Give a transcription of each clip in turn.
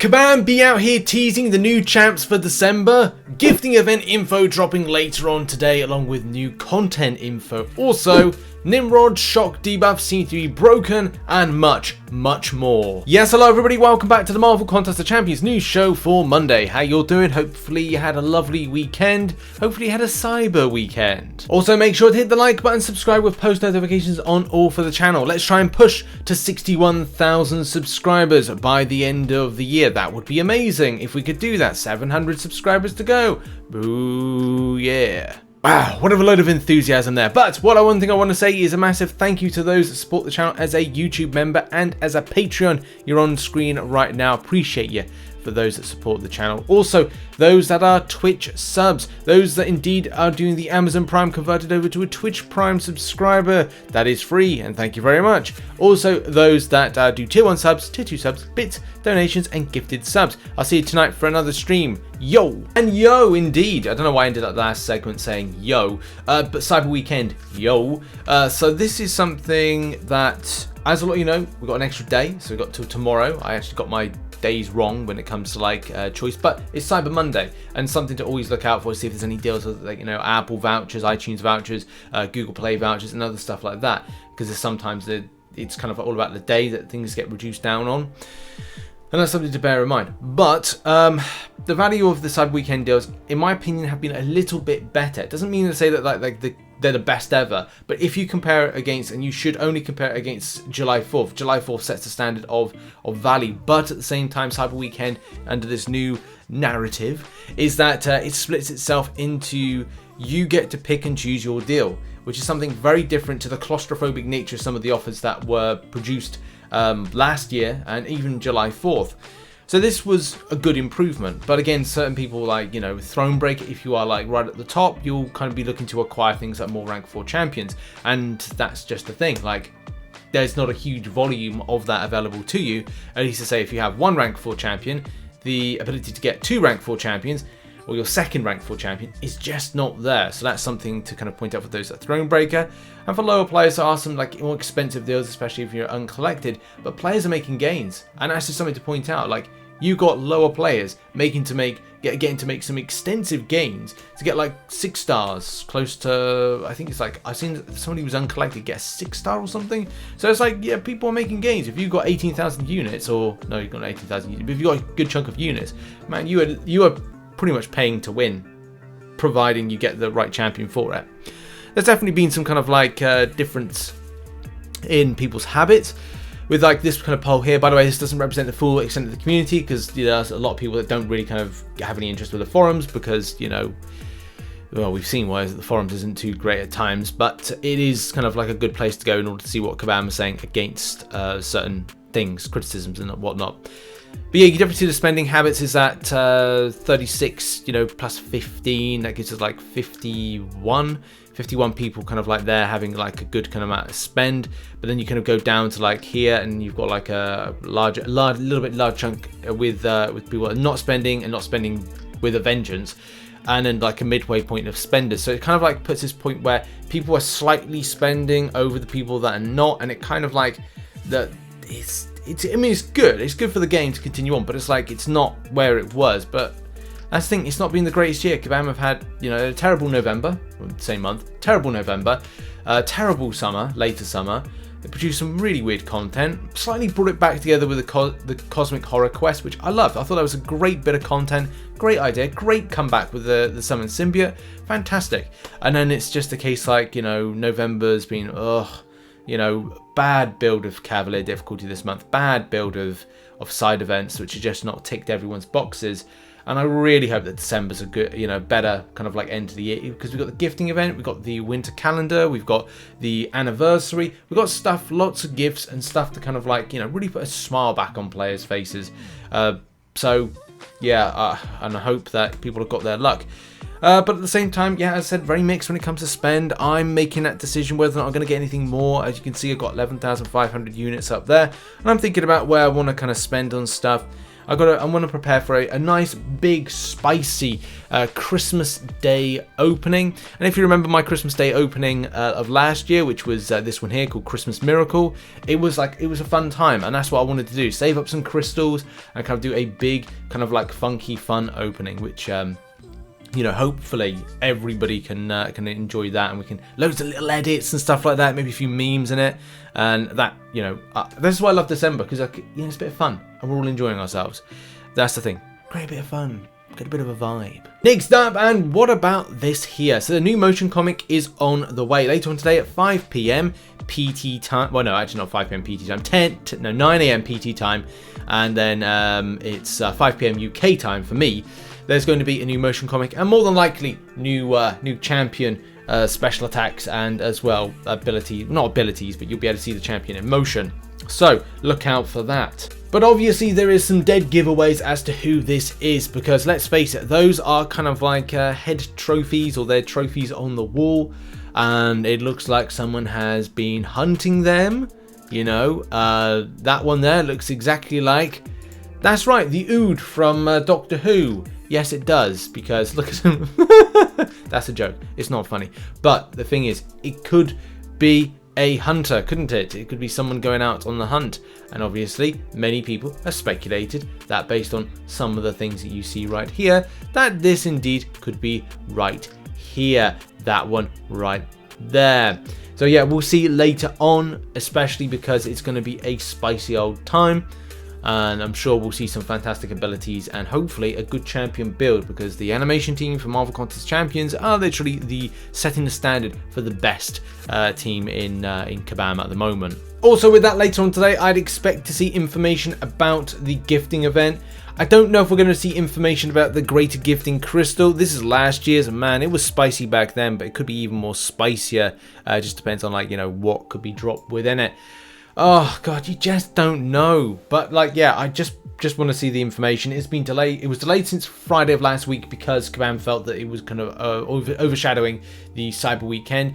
Kabam be out here teasing the new champs for December, gifting event info dropping later on today along with new content info. Also, Nimrod shock debuff seems to be broken and much more. Yes, hello everybody, welcome back to the Marvel Contest of Champions news show for Monday. How you all doing? Hopefully you had a lovely weekend. Hopefully you had a cyber weekend. Also make sure to hit the like button, subscribe with post notifications on all for the channel. Let's try and push to 61,000 subscribers by the end of the year. That would be amazing if we could do that. 700 subscribers to go. Boo, yeah. Wow, what a load of enthusiasm there. But one thing I want to say is a massive thank you to those that support the channel as a YouTube member and as a Patreon. You're on screen right now. Appreciate you for those that support the channel. Also, those that are Twitch subs, those that indeed are doing the Amazon Prime converted over to a Twitch Prime subscriber. That is free, and thank you very much. Also, those that do tier 1 subs, tier 2 subs, bits, donations, and gifted subs. I'll see you tonight for another stream. Yo! And yo, indeed. I don't know why I ended up last segment saying yo, but CybWeeknd, yo. So this is something that, as a lot of you know, we've got an extra day, so we've got till tomorrow. I actually got my days wrong when it comes to like choice, but it's Cyber Monday and something to always look out for, see if there's any deals with, like, you know, Apple vouchers, iTunes vouchers, Google Play vouchers and other stuff like that, because there's sometimes it's kind of all about the day that things get reduced down on, and that's something to bear in mind. But the value of the CybWeeknd deals, in my opinion, have been a little bit better. It doesn't mean to say that they're the best ever, but if you compare it against, and you should only compare it against July 4th. July 4th sets the standard of value, but at the same time, CybWeeknd, under this new narrative, is that it splits itself into, you get to pick and choose your deal, which is something very different to the claustrophobic nature of some of the offers that were produced last year and even July 4th. So this was a good improvement, but again, certain people, like, you know, Thronebreaker, if you are like right at the top, you'll kind of be looking to acquire things that are more rank 4 champions, and that's just the thing. Like, there's not a huge volume of that available to you. At least to say, if you have one rank 4 champion, the ability to get 2 rank 4 champions, or your second rank 4 champion, is just not there. So that's something to kind of point out for those that are Thronebreaker. And for lower players, there are some like more expensive deals, especially if you're uncollected, but players are making gains. And that's just something to point out. Like, you got lower players getting to make some extensive gains to get like 6 stars, close to, I think it's like, I've seen somebody who was uncollected get a 6-star or something. So it's like, yeah, people are making gains. If you've got 18,000 units, or no, you've got 18,000 units, but if you've got a good chunk of units, man, you are pretty much paying to win, providing you get the right champion for it. There's definitely been some kind of like difference in people's habits with like this kind of poll here. By the way, this doesn't represent the full extent of the community, because there's a lot of people that don't really kind of have any interest with the forums, because, you know, well, we've seen why the forums isn't too great at times, but it is kind of like a good place to go in order to see what Kabam is saying against certain things, criticisms and whatnot. But yeah, you can definitely see the spending habits is at 36, you know, plus 15. That gives us like 51 people kind of like there having like a good kind of amount of spend. But then you kind of go down to like here, and you've got like a little bit large chunk with people that are not spending, and not spending with a vengeance, and then like a midway point of spenders. So it kind of like puts this point where people are slightly spending over the people that are not, and it kind of like that I mean, it's good. It's good for the game to continue on, but it's like, it's not where it was. But that's the thing, it's not been the greatest year. Kabam have had, you know, a terrible November, same month, terrible November, terrible summer, later summer. They produced some really weird content, slightly brought it back together with the Cosmic Horror Quest, which I loved. I thought that was a great bit of content, great idea, great comeback with the Summon Symbiote, fantastic. And then it's just a case like, you know, November's been, you know, bad build of Cavalier difficulty this month, bad build of side events, which are just not ticked everyone's boxes. And I really hope that December's a good, you know, better kind of like end to the year, because we've got the gifting event, we've got the winter calendar, we've got the anniversary, we've got stuff, lots of gifts and stuff to kind of like, you know, really put a smile back on players' faces. So yeah, and I hope that people have got their luck. But at the same time, yeah, as I said, very mixed when it comes to spend. I'm making that decision whether or not I'm going to get anything more. As you can see, I've got 11,500 units up there, and I'm thinking about where I want to kind of spend on stuff. I want to prepare for a nice, big, spicy Christmas Day opening. And if you remember my Christmas Day opening of last year, which was this one here called Christmas Miracle, it was a fun time, and that's what I wanted to do: save up some crystals and kind of do a big, kind of like funky, fun opening, which you know, hopefully everybody can enjoy that, and we can loads of little edits and stuff like that, maybe a few memes in it, and that, you know, this is why I love December, because you know, it's a bit of fun and we're all enjoying ourselves. That's the thing, great bit of fun, get a bit of a vibe. Next up, and what about this here? So the new motion comic is on the way later on today at 5 PM PT time. Well, no, actually not 5 PM PT time. 9 AM PT time, and then it's 5 PM UK time for me. There's going to be a new motion comic, and more than likely new champion special attacks, and as well not abilities, but you'll be able to see the champion in motion. So look out for that. But obviously there is some dead giveaways as to who this is, because let's face it, those are kind of like head trophies, or they're trophies on the wall, and it looks like someone has been hunting them. You know, that one there looks exactly like, that's right, the Ood from Doctor Who. Yes, it does, because look at him. That's a joke. It's not funny. But the thing is, it could be a hunter, couldn't it? It could be someone going out on the hunt. And obviously, many people have speculated that based on some of the things that you see right here, that this indeed could be right here. That one right there. So yeah, we'll see later on, especially because it's going to be a spicy old time. And I'm sure we'll see some fantastic abilities and hopefully a good champion build, because the animation team for Marvel Contest Champions are literally setting the standard for the best team in Kabam at the moment. Also, with that later on today, I'd expect to see information about the gifting event. I don't know if we're going to see information about the Greater Gifting Crystal. This is last year's, and man, it was spicy back then, but it could be even more spicier. It just depends on, like, you know, what could be dropped within it. Oh god, you just don't know. But like, yeah, I just want to see the information. It's been delayed. It was delayed since Friday of last week because Kabam felt that it was kind of overshadowing the CybWeeknd.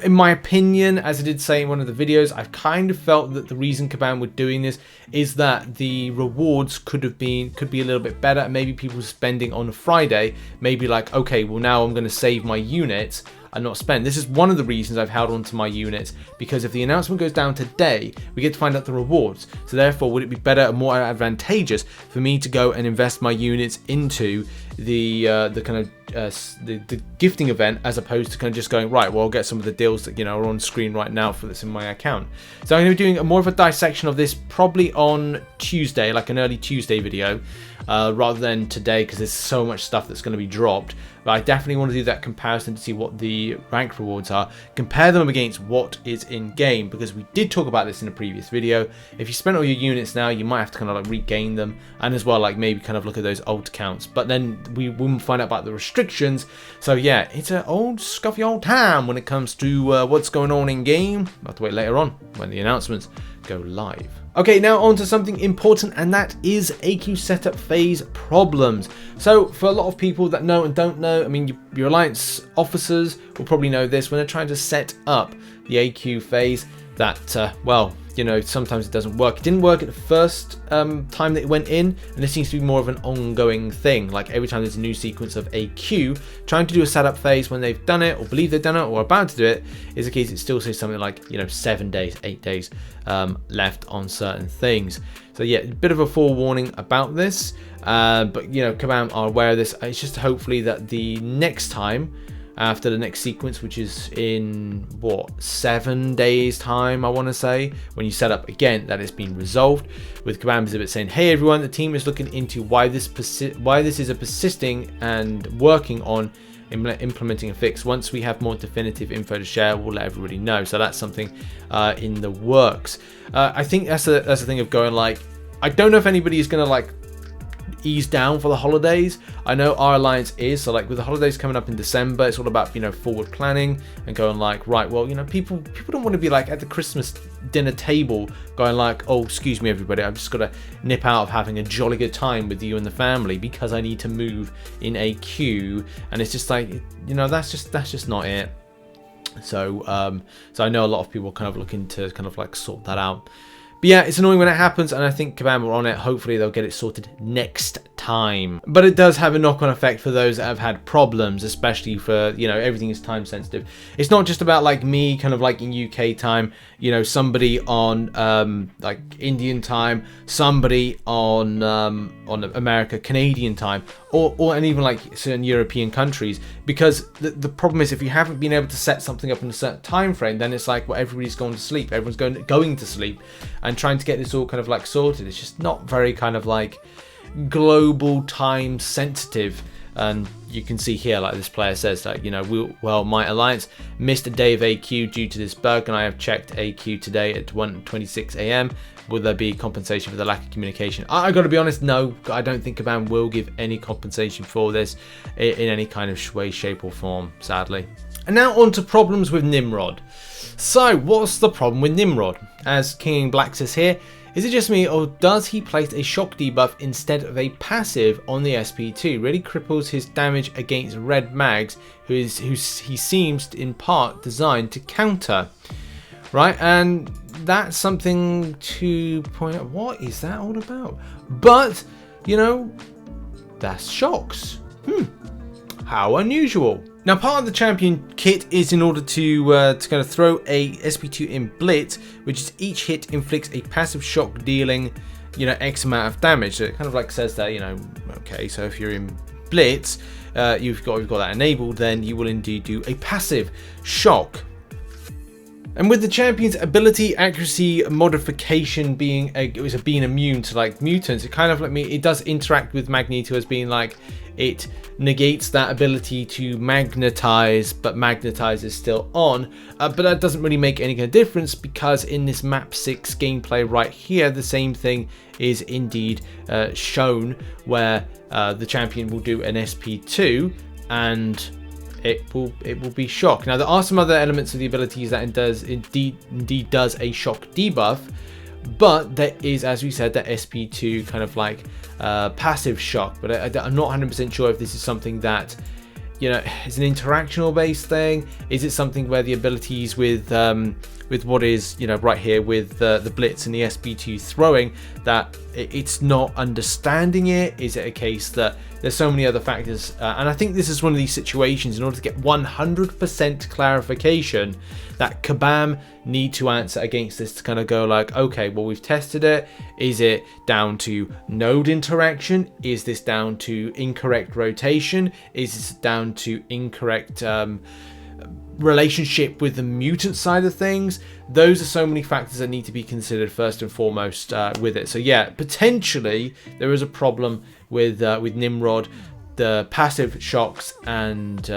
In my opinion, as I did say in one of the videos, I've kind of felt that the reason Kabam were doing this is that the rewards could be a little bit better, and maybe people spending on a Friday, maybe like, okay, well now I'm going to save my units and not spend. This is one of the reasons I've held on to my units, because if the announcement goes down today, we get to find out the rewards. So therefore, would it be better and more advantageous for me to go and invest my units into the kind of the gifting event, as opposed to kind of just going, right, well, I'll get some of the deals that, you know, are on screen right now for this in my account. So I'm going to be doing more of a dissection of this probably on Tuesday, like an early Tuesday video, rather than today, because there's so much stuff that's going to be dropped. But I definitely want to do that comparison to see what the rank rewards are, compare them against what is in game, because we did talk about this in a previous video. If you spent all your units now, you might have to kind of like regain them, and as well, like maybe kind of look at those old counts. But then we wouldn't find out about the restrictions. So yeah, it's an old scuffy old time when it comes to what's going on in game. I'll have to wait later on when the announcements go live. Okay, now on to something important, and that is AQ setup phase problems. So for a lot of people that know and don't know, I mean, your Alliance officers will probably know this when they're trying to set up the AQ phase, that, well, you know, sometimes it doesn't work. It didn't work at the first time that it went in, and this seems to be more of an ongoing thing. Like every time there's a new sequence of AQ, trying to do a setup phase when they've done it, or believe they've done it, or about to do it, is the case it still says something like, you know, 7 days, 8 days left on certain things. So yeah, a bit of a forewarning about this, but you know, Kabam are aware of this. It's just hopefully that the next time, after the next sequence, which is in what, 7 days time, I want to say, when you set up again, that has been resolved, with Kabam exhibit saying, hey everyone, the team is looking into why this is a persisting and working on implementing a fix. Once we have more definitive info to share, we'll let everybody know. So that's something in the works. I think that's the thing of going, like, I don't know if anybody is going to like ease down for the holidays. I know our alliance is, so like with the holidays coming up in December, it's all about, you know, forward planning and going like, right, well, you know, people don't want to be like at the Christmas dinner table going like, oh, excuse me everybody, I've just got to nip out of having a jolly good time with you and the family because I need to move in a queue. And it's just like, you know, that's just not it. So so I know a lot of people are kind of looking to kind of like sort that out. But yeah, it's annoying when it happens, and I think Kabam are on it. Hopefully they'll get it sorted next time. But it does have a knock-on effect for those that have had problems, especially for, you know, everything is time sensitive. It's not just about like me kind of like in UK time, you know, somebody on like Indian time, somebody on America, Canadian time, or and even like certain European countries, because the problem is if you haven't been able to set something up in a certain time frame, then it's like, well, everybody's gone to sleep, everyone's going to sleep, and trying to get this all kind of like sorted, it's just not very kind of like global time sensitive. And you can see here, like this player says that, you know, well, my alliance missed a day of AQ due to this bug, and I have checked AQ today at 1:26 AM. Will there be compensation for the lack of communication? I got to be honest, no, I don't think Kabam will give any compensation for this in any kind of way, shape or form, sadly. And now on to problems with Nimrod. So what's the problem with Nimrod? As King in Black says here, is it just me, or does he place a shock debuff instead of a passive on the SP2? Really cripples his damage against red mags, who he seems in part designed to counter. Right, and that's something to point out. What is that all about? But, you know, that's shocks. How unusual. Now, part of the champion kit is in order to kind of throw a SP2 in Blitz, which is each hit inflicts a passive shock dealing, you know, X amount of damage. So it kind of like says that, you know, okay, so if you're in Blitz, you've got that enabled, then you will indeed do a passive shock. And with the champion's ability accuracy modification being immune to like mutants, it kind of like it does interact with Magneto as being like, it negates that ability to magnetize, but magnetize is still on. But that doesn't really make any kind of difference, because in this map 6 gameplay right here, the same thing is indeed shown, where the champion will do an SP2 and it will be shock. Now there are some other elements of the abilities that indeed does a shock debuff, but there is, as we said, that SP2 kind of like passive shock. But I'm not 100% sure if this is something that, you know, is an interactional based thing. Is it something where the abilities with what is, you know, right here with the Blitz and the SP2 throwing, that it's not understanding it? Is it a case that there's so many other factors? And I think this is one of these situations, in order to get 100% clarification, that Kabam need to answer against this, to kind of go like, okay, well, we've tested it. Is it down to node interaction? Is this down to incorrect rotation? Is this down to incorrect relationship with the mutant side of things? Those are so many factors that need to be considered first and foremost with it. So yeah, potentially there is a problem with Nimrod, the passive shocks and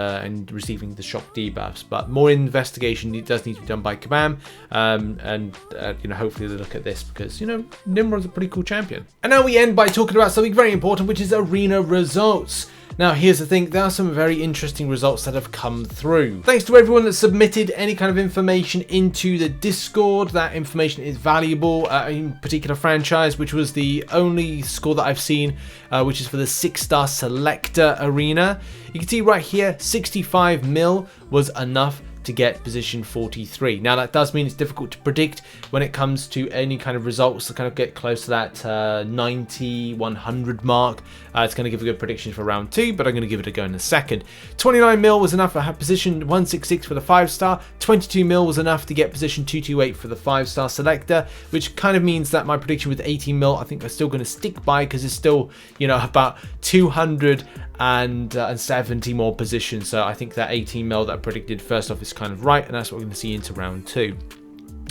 receiving the shock debuffs. But more investigation does need to be done by Kabam, and you know, hopefully they look at this, because, you know, Nimrod's a pretty cool champion. And now we end by talking about something very important, which is arena results. Now, here's the thing, there are some very interesting results that have come through. Thanks to everyone that submitted any kind of information into the Discord. That information is valuable, in particular franchise, which was the only score that I've seen, which is for the 6-star Selector arena. You can see right here, 65 mil was enough to get position 43. Now that does mean it's difficult to predict when it comes to any kind of results that kind of get close to that 90, 100 mark. It's going to give a good prediction for round 2, but I'm going to give it a go in a second. 29 mil was enough to have position 166 for the 5-star. 22 mil was enough to get position 228 for the 5-star Selector, which kind of means that my prediction with 18 mil, I think I'm still going to stick by, because it's still, you know, about 270 more positions. So I think that 18 mil that I predicted first off is kind of right, and that's what we're going to see into round 2.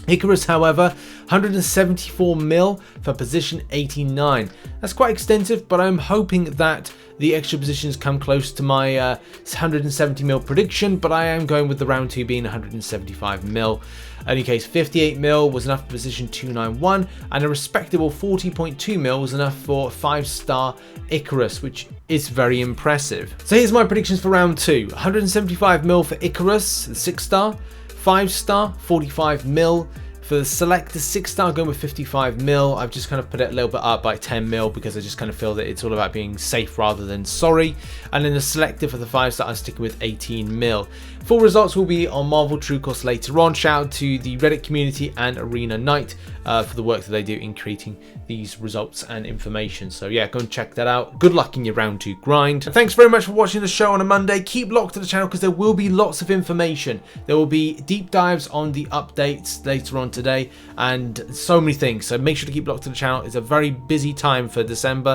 Ikaris, however, 174 mil for position 89. That's quite extensive, but I'm hoping that the extra positions come close to my 170 mil prediction, but I am going with the round 2 being 175 mil. In any case, 58 mil was enough for position 291, and a respectable 40.2 mil was enough for 5-star Ikaris, which is very impressive. So here's my predictions for round 2. 175 mil for Ikaris, the 6-star. 5-star, 45 mil. For the Selector 6-star, going with 55 mil. I've just kind of put it a little bit up by 10 mil because I just kind of feel that it's all about being safe rather than sorry. And then the Selector for the 5-star, I'm sticking with 18 mil. Full results will be on Marvel True Cost later on. Shout out to the Reddit community and Arena Knight for the work that they do in creating these results and information. So yeah, go and check that out. Good luck in your round 2 grind. And thanks very much for watching the show on a Monday. Keep locked to the channel because there will be lots of information. There will be deep dives on the updates later on today and so many things. So make sure to keep locked to the channel. It's a very busy time for December.